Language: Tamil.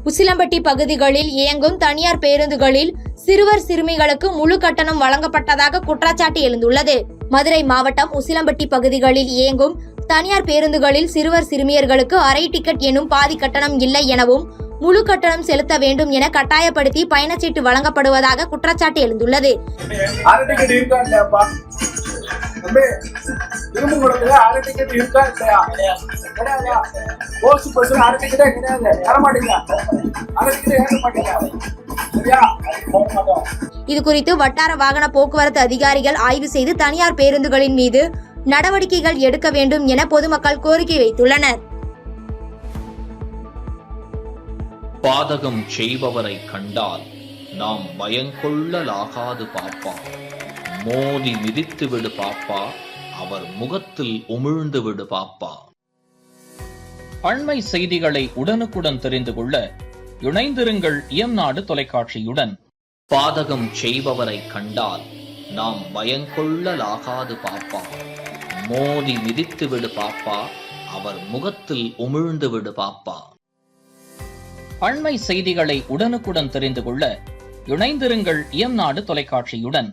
உசிலம்பட்டி பகுதிகளில் இயங்கும் தனியார் பேருந்துகளில் சிறுவர் சிறுமிகளுக்கு முழு கட்டணம் வழங்கப்பட்டதாக குற்றச்சாட்டு எழுந்துள்ளது. மதுரை மாவட்டம் உசிலம்பட்டி பகுதிகளில் இயங்கும் தனியார் பேருந்துகளில் சிறுவர் சிறுமியர்களுக்கு அரை டிக்கெட் எனும் பாதி கட்டணம் இல்லை எனவும் முழு கட்டணம் செலுத்த வேண்டும் என கட்டாயப்படுத்தி பயணச்சீட்டு வழங்கப்படுவதாக குற்றச்சாட்டு எழுந்துள்ளது. இது குறித்து வட்டார வாகன போக்குவரத்து அதிகாரிகள் ஆய்வு செய்து தனியார் பேருந்துகளின் மீது நடவடிக்கைகள் எடுக்க வேண்டும் என பொதுமக்கள் கோரிக்கை வைத்துள்ளனர். பாதகம் செய்பவரை கண்டால் நாம் பயங்கொள்ளலாகாது பாப்பா, மோதி மிதித்து விடு பாப்பா, அவர் முகத்தில் உமிழ்ந்து விடு பாப்பா. அண்மை செய்திகளை உடனுக்குடன் தெரிந்து கொள்ள இணைந்திருங்கள் இயம்நாடு தொலைக்காட்சியுடன். பாதகம் செய்பவரை கண்டால் நாம் பயங்கொள்ளலாகாது பாப்பா, மோதி மிதித்து விடு பாப்பா, அவர் முகத்தில் உமிழ்ந்து விடு பாப்பா. அண்மை செய்திகளை உடனுக்குடன் தெரிந்து கொள்ள இணைந்திருங்கள் இயம்நாடு தொலைக்காட்சியுடன்.